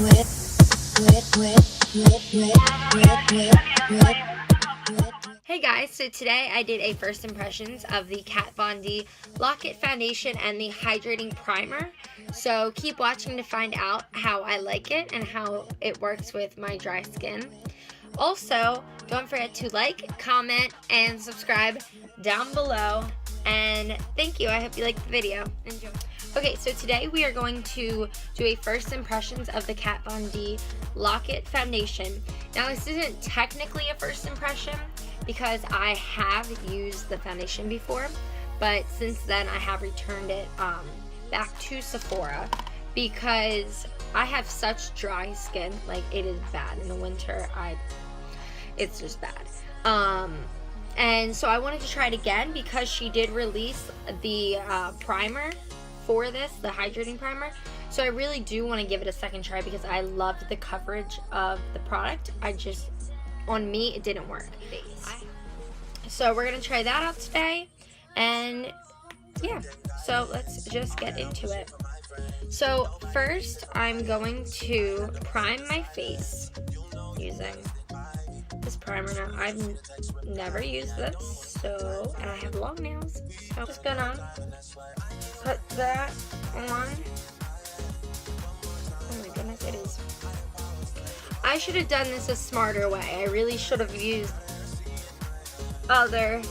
Hey guys, so today I did a first impressions of the Kat Von D Lock-It Foundation and the Hydrating Primer. So keep watching to find out how I like it and how it works with my dry skin. Also, don't forget to like, comment, and subscribe down below. And thank you. I hope you liked the video. Enjoy. Okay, so today we are going to do a first impressions of the Kat Von D Lock-It Foundation. Now, this isn't technically a first impression because I have used the foundation before, but since then I have returned it back to Sephora because I have such dry skin. Like, it is bad in the winter. It's just bad. And so I wanted to try it again because she did release the primer for this, the hydrating primer. So I really do want to give it a second try because I loved the coverage of the product. On me, it didn't work. So we're going to try that out today. And yeah, so let's just get into it. So first, I'm going to prime my face using this primer. Now, I've never used this, and I have long nails, so I'm just gonna put that on. Oh my goodness, it is. I should have done this a smarter way. I really should have used other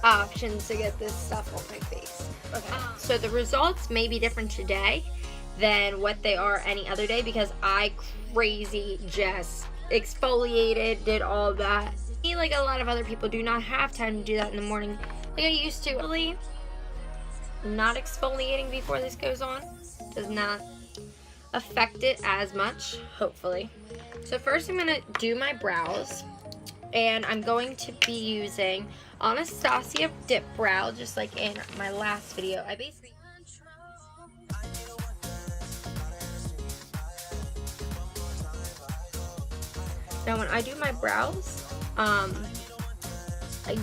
options to get this stuff on my face. Okay, so the results may be different today than what they are any other day because I crazy just exfoliated, did all that. Me, like a lot of other people, do not have time to do that in the morning like I used to. Really, not exfoliating before this goes on does not affect it as much, hopefully. So first I'm gonna do my brows, and I'm going to be using Anastasia Dip Brow, just like in my last video. Now when I do my brows, I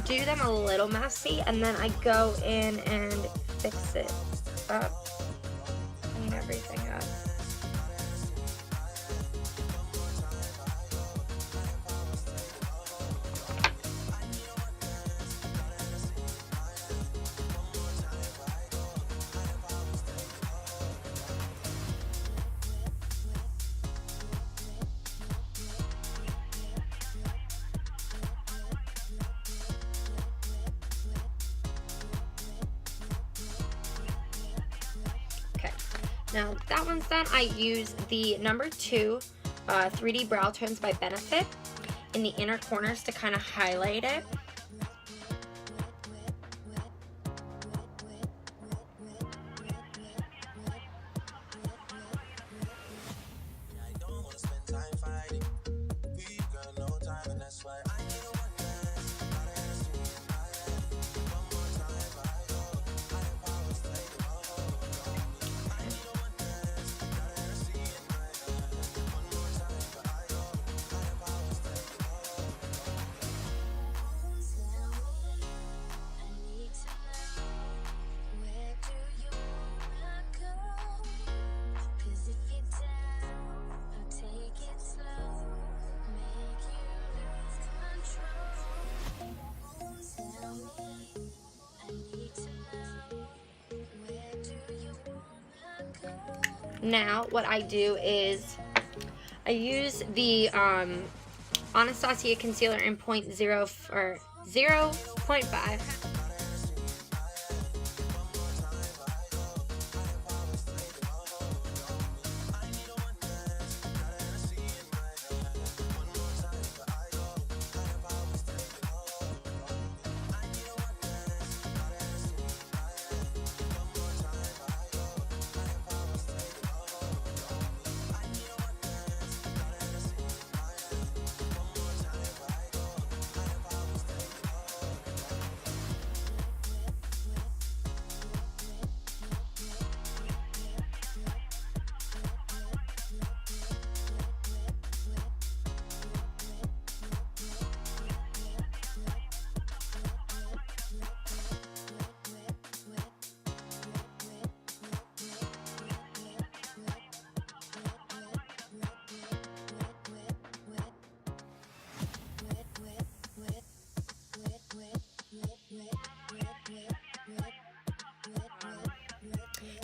do them a little messy, and then I go in and fix it up, clean everything up. Now that one's done, I use the number 2 3D Browtones by Benefit in the inner corners to kind of highlight it. Now what I do is I use the Anastasia Concealer in 0.5.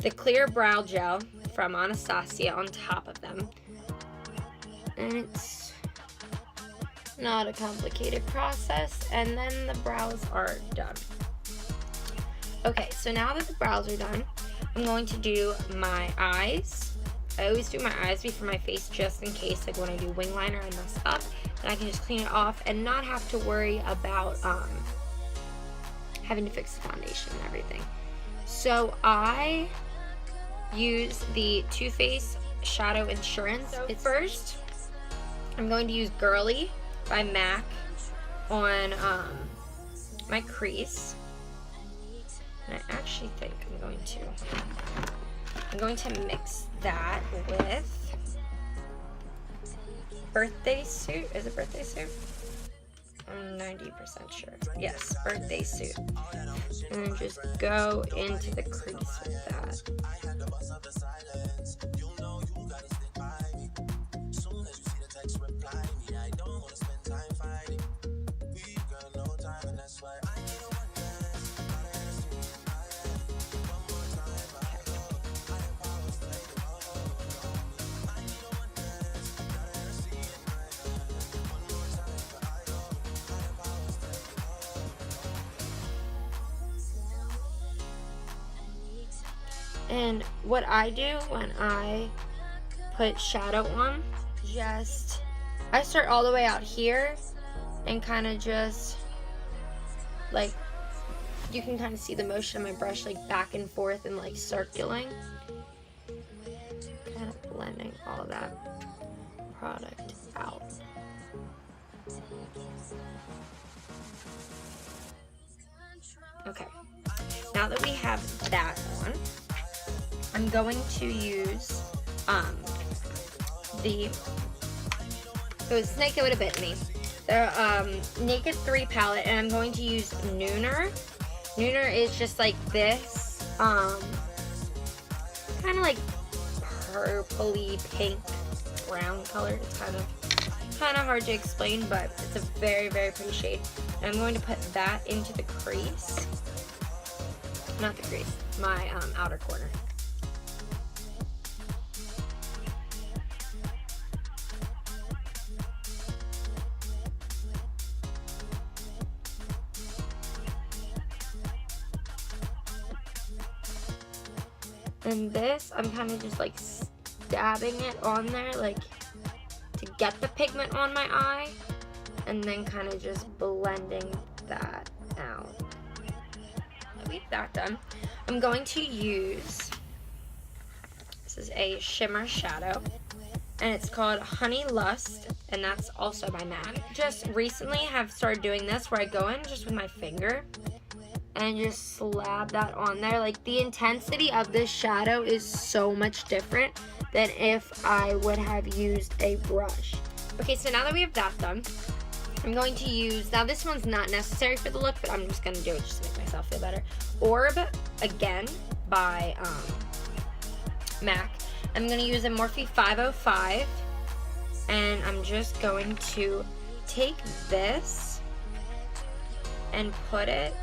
the Clear Brow Gel from Anastasia on top of them. And it's not a complicated process. And then the brows are done. Okay, so now that the brows are done, I'm going to do my eyes. I always do my eyes before my face just in case, like when I do wing liner, I mess up. And I can just clean it off and not have to worry about having to fix the foundation and everything. So I use the Too Faced Shadow Insurance. So first, I'm going to use Girlie by MAC on my crease. And I actually think I'm going to mix that with Birthday Suit. Is it Birthday Suit? I'm 90% sure. Yes, Birthday Suit. And then just go into the crease with that. And what I do when I put shadow on, I start all the way out here and kind of just, like, you can kind of see the motion of my brush, like, back and forth and, like, circling. Kind of blending all of that product out. Okay, now that we have that on, I'm going to use snake, it would have bitten me. The Naked 3 palette, and I'm going to use Nooner. Nooner is just like this, kind of like purpley pink brown color. It's kind of hard to explain, but it's a very, very pretty shade. And I'm going to put that into the crease, not the crease, my outer corner. And this, I'm kind of just like dabbing it on there, like to get the pigment on my eye, and then kind of just blending that out. Leave that done. I'm going to use, this is a shimmer shadow, and it's called Honey Lust, and that's also by MAC. Just recently have started doing this where I go in just with my finger and just slab that on there. Like, the intensity of this shadow is so much different than if I would have used a brush. Okay, so now that we have that done, I'm going to use, now this one's not necessary for the look, but I'm just gonna do it just to make myself feel better. Orb, again, by MAC. I'm gonna use a Morphe 505, and I'm just going to take this and put it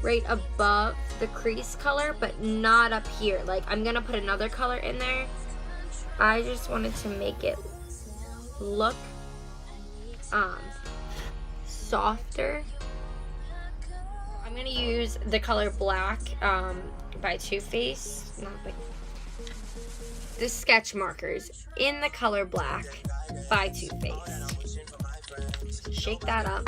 right above the crease color, but not up here. Like, I'm gonna put another color in there. I just wanted to make it look softer. I'm gonna use the color Black by Too Faced, the sketch markers in the color Black by Too Faced. Shake that up.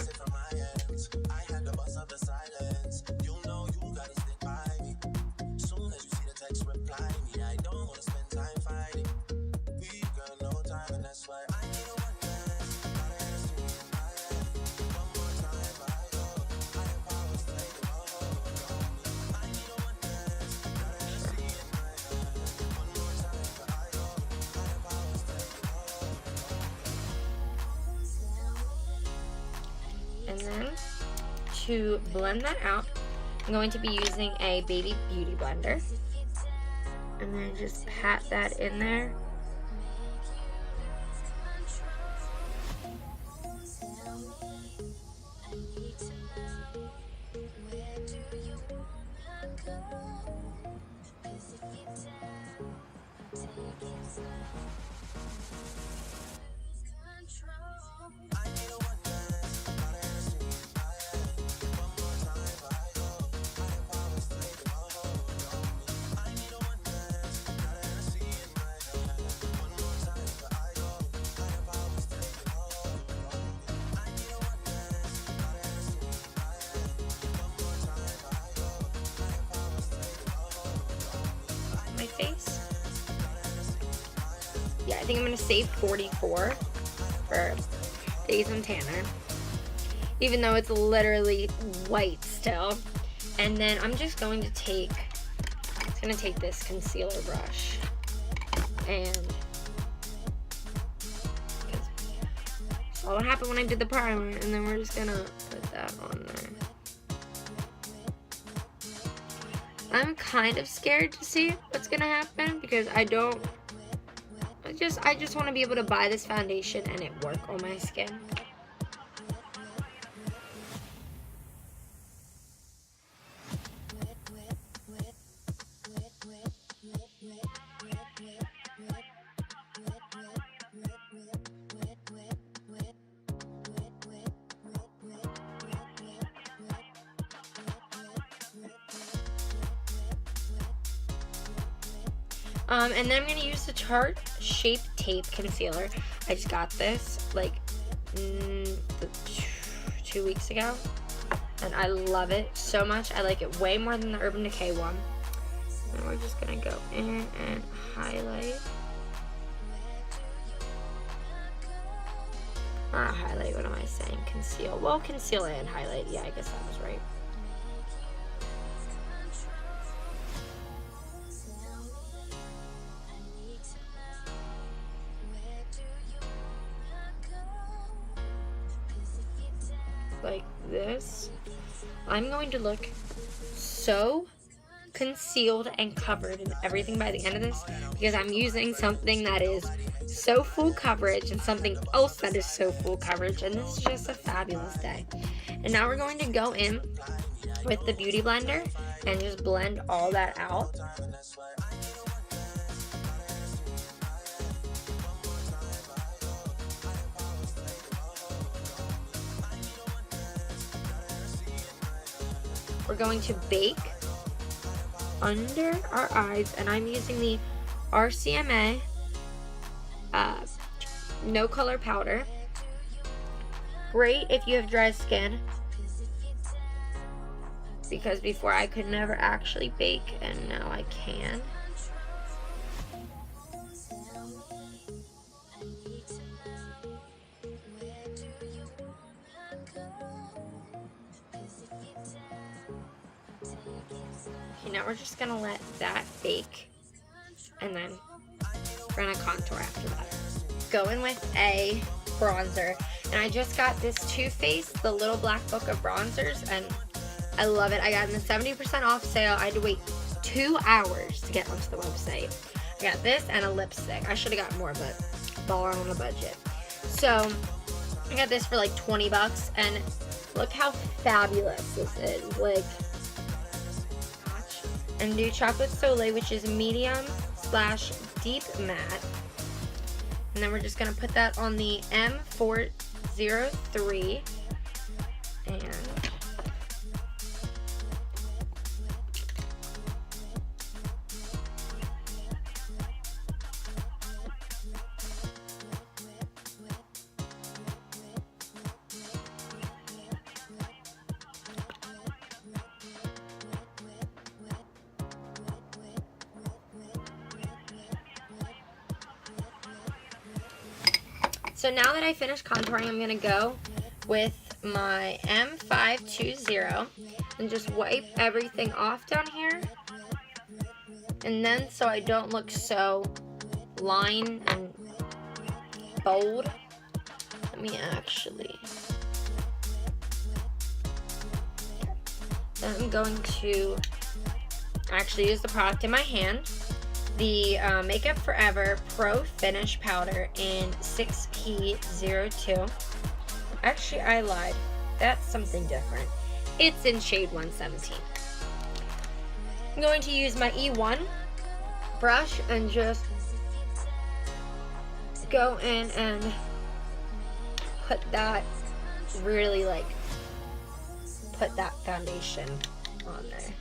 And then to blend that out, I'm going to be using a baby beauty blender. And then just pat that in there. My face. Yeah, I think I'm gonna save 44 for Days on Tanner, even though it's literally white still. And then I'm just going to take, it's gonna take this concealer brush, and saw what happened when I did the primer, and then we're just gonna put that on there. I'm kind of scared to see what's gonna happen because I just want to be able to buy this foundation and it work on my skin. And then I'm going to use the Tarte Shape Tape Concealer. I just got this like 2 weeks ago, and I love it so much. I like it way more than the Urban Decay one. And we're just going to go in and highlight. Or not highlight, what am I saying? Conceal. Well, conceal and highlight. Yeah, I guess that was right. Like this. I'm going to look so concealed and covered in everything by the end of this because I'm using something that is so full coverage and something else that is so full coverage, and this is just a fabulous day. And now we're going to go in with the Beauty Blender and just blend all that out. We're going to bake under our eyes, and I'm using the RCMA No Color Powder. Great if you have dry skin, because before I could never actually bake, and now I can. Now we're just gonna let that bake, and then we're gonna contour after that. Go in with a bronzer, and I just got this Too Faced, the Little Black Book of Bronzers, and I love it. I got it in the 70% off sale. I had to wait 2 hours to get onto the website. I got this and a lipstick. I should have got more, but baller on a budget. So I got this for like 20 bucks, and look how fabulous this is. Like, and do Chocolate Soleil, which is medium/deep matte. And then we're just gonna put that on the M403, and so now that I finished contouring, I'm going to go with my M520 and just wipe everything off down here. And then, so I don't look so line and bold, let me actually, then I'm going to actually use the product in my hand. The Makeup Forever Pro Finish Powder in 6P02. Actually, I lied. That's something different. It's in shade 117. I'm going to use my E1 brush and just go in and put that, really like put that foundation on there.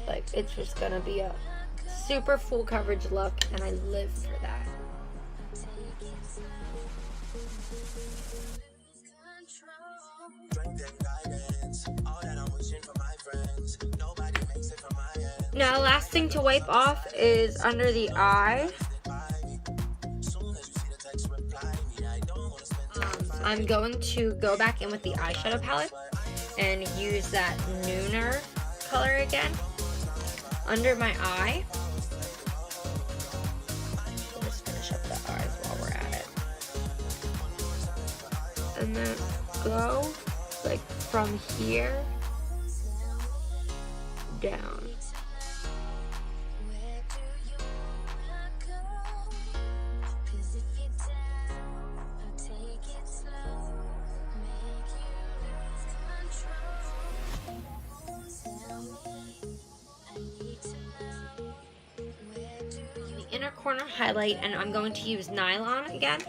Like, it's just gonna be a super full coverage look, and I live for that. Now, last thing to wipe off is under the eye. I'm going to go back in with the eyeshadow palette and use that Nooner color again under my eye. We'll just finish up the eyes while we're at it. And then go like from here down. Inner corner highlight, and I'm going to use Nylon again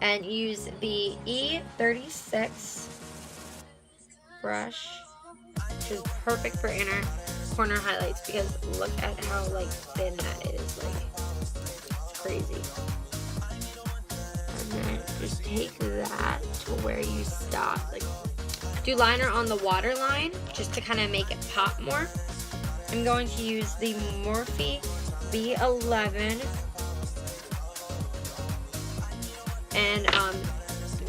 and use the E36 brush, which is perfect for inner corner highlights because look at how like thin that is. Like, it's crazy. And then just take that to where you stop. Like, do liner on the waterline just to kind of make it pop more. I'm going to use the Morphe B11 and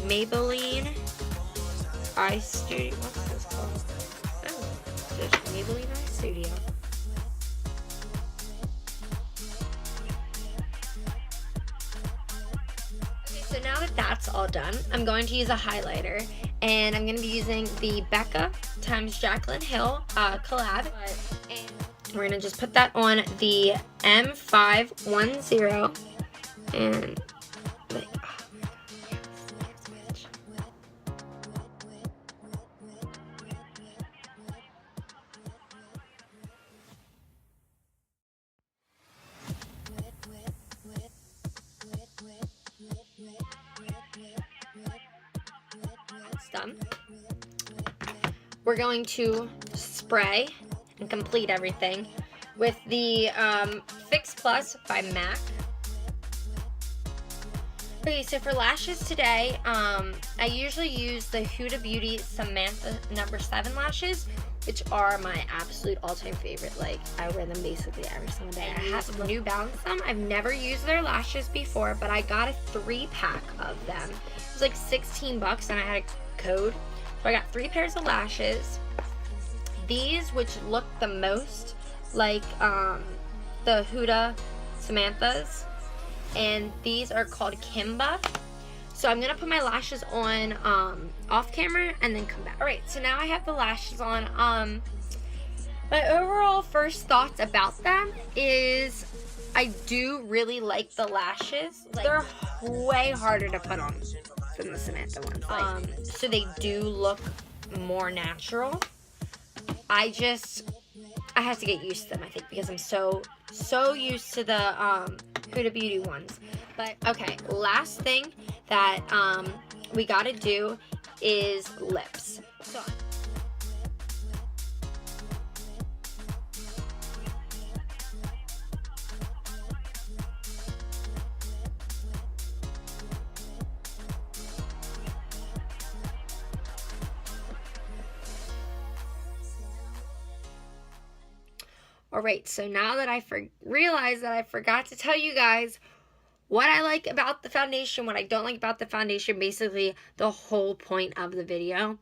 Maybelline Eye Studio. What's this called? Oh, just Maybelline Eye Studio. Okay, so now that that's all done, I'm going to use a highlighter, and I'm going to be using the BECCA times Jaclyn Hill collab. We're going to just put that on the M510 and like, oh my god, yes, it's done. We're going to spray and complete everything with the Fix Plus by MAC. Okay, so for lashes today, I usually use the Huda Beauty Samantha No. 7 lashes, which are my absolute all-time favorite. Like, I wear them basically every single day. I have to New Balance them. I've never used their lashes before, but I got a 3-pack of them. It was like 16 bucks, and I had a code. So I got 3 pairs of lashes. These, which look the most like the Huda Samanthas, and these are called Kimba. So I'm gonna put my lashes on off camera and then come back. All right, so now I have the lashes on. My overall first thoughts about them is I do really like the lashes. Like, they're way harder to put on than the Samantha ones. So they do look more natural. I have to get used to them, I think, because I'm so used to the Huda Beauty ones. But okay, last thing that we gotta do is lips. So alright, so now that I realized that I forgot to tell you guys what I like about the foundation, what I don't like about the foundation, basically the whole point of the video.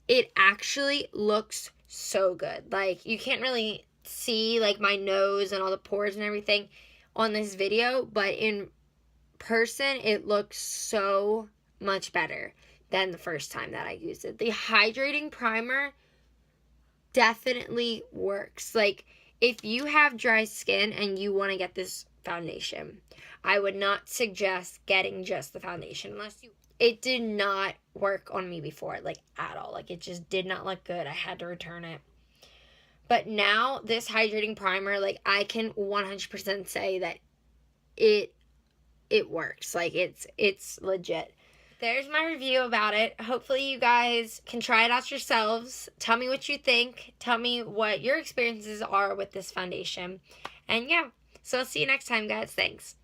It actually looks so good. Like, you can't really see like my nose and all the pores and everything on this video, but in person it looks so much better than the first time that I used it. The hydrating primer definitely works. Like, if you have dry skin and you want to get this foundation, I would not suggest getting just the foundation unless you... It did not work on me before, like, at all. Like, it just did not look good. I had to return it. But now, this hydrating primer, like, I can 100% say that it it works. Like, it's legit. There's my review about it. Hopefully you guys can try it out yourselves. Tell me what you think. Tell me what your experiences are with this foundation. And yeah, so I'll see you next time, guys. Thanks.